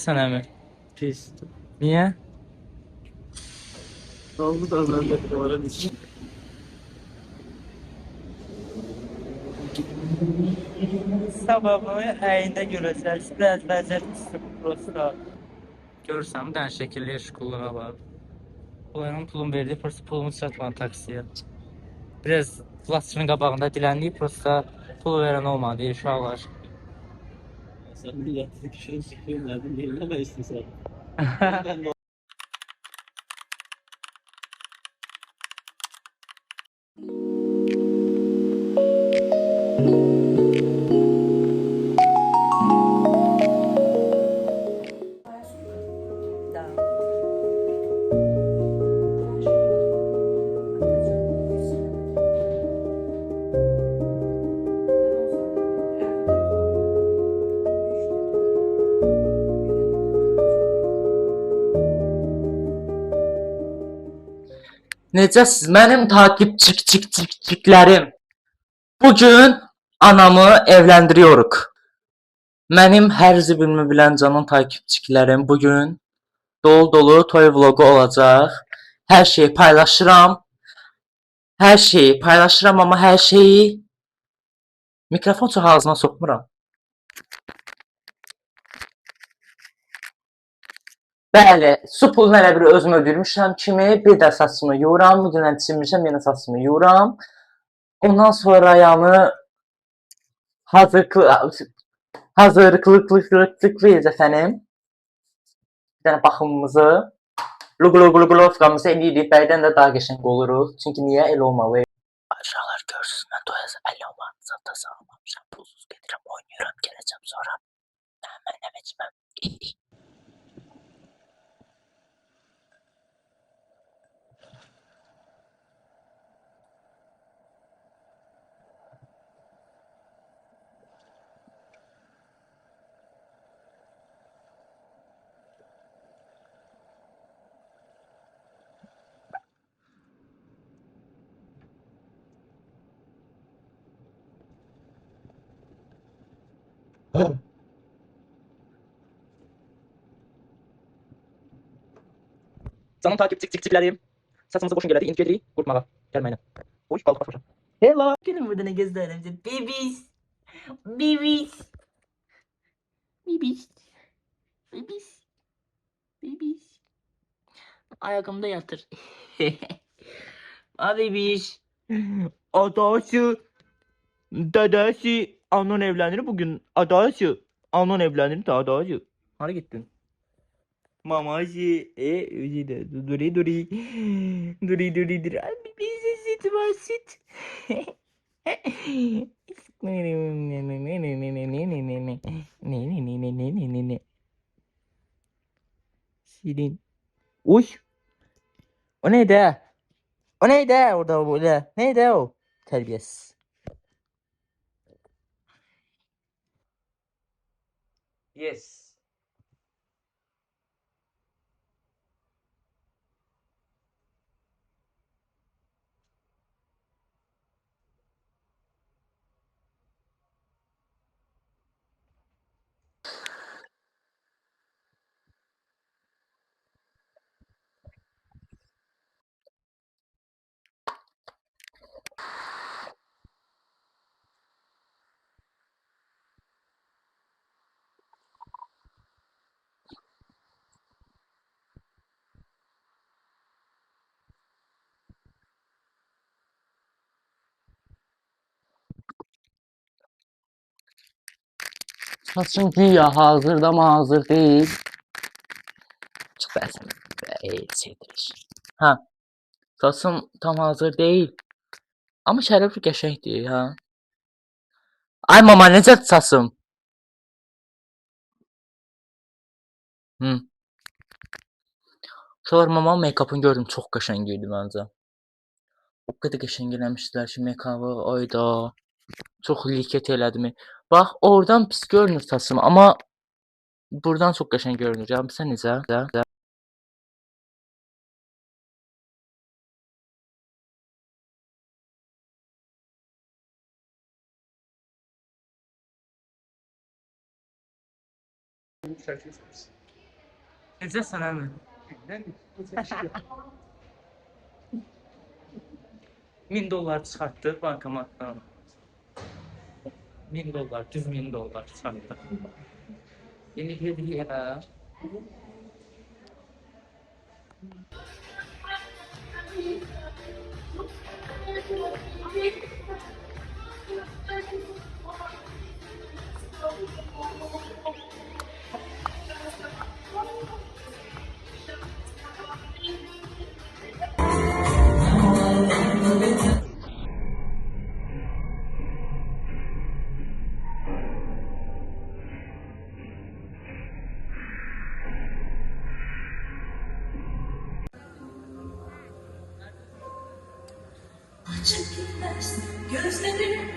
Pisləsən əmi. Pis. Niyə? Oldu da ben de duvara düştüm. Sabahını əyində görəcəksiniz. Biraz vəziyyət prosta. Görürsən, bir dənə şəkilli şkollara var. Onların pulum verdi, prosta pulumu çatmadı taksiyə. Biraz plastikinin qabağında dilənliyib, prosta pul verən olmadı uşaqlar. Sen milletin kişinin sıkıyım nereden dinleme istiyorsan. Ben de Necəsiz mənim takipçiklərim? Bugün anamı evləndiriyoruz. Mənim hər zibimi bilən canın takipçilərim bugün dolu toy vlogu olacaq. Hər şeyi paylaşıram. Hər şeyi paylaşıram, amma hər şeyi mikrofon çox ağzına sokmuram. Bəli, su pulunu elə bir özüm ödürmüşəm kimi bir də saçımı yuyuram. Dünən çinmişəm, yenə saçımı yuyuram. Ondan sonra yəni hazırlıklıyız efendim. Bir dənə baxımımızı, luqluqluqluqluqamızı eləyirik. Bəydən də daha qəşəng oluruq. Çünki niyə elə olmalı? Aşağılar görsünüz, mən doyasa 50 olmam. Zata sağlamamışam, pulsuz gedirəm, oynayıram, gələcəm sonra. Mən nə vəciməm? Canım takipçilərim. Saçımızı boşun gələdik, indi gedirik qurutmağa. Gəlməyinə. Oy, balıq başmışam. Hello. Gelin burada ne gözlerim. Bebis. Bebis. Bebis. Bebis. Bebis. Ayağımda yatır. Ha bebiş. Adası. Dedesi. Anon evlenir bugün. Adası. Anon evlenir de adası. Hadi gittin. Mamacı. Öyle de. Duri. Duri. Abi bize süt var süt. Şirin. Uş. O neydi? O neydi orada böyle? Neydi o? Terbiyesiz. Yes. Saçım güya hazırda ama hazır değil. Çok bəsim. Çeviriş. Ha, saçım tam hazır değil. Ama şərəfli qəşəngdir ha. Ay mama necə saçım? Hı. Sonra mama make-up'ını gördüm, çox qəşəng idi məncə. O qədər qəşəng eləmişdilər ki, make-up'ı, ayda. Çox liket elədi mi? Bax, oradan pis görünür saçım, amma buradan çox qəşəng görünür. Ya, sən necə? Necəsən əmi? 1000 dollar çıxartdı bankomatdan. 1000 dollar, düz 1000 dollar çıxartdı. Yeni hediye. Açık gitmez gözlerim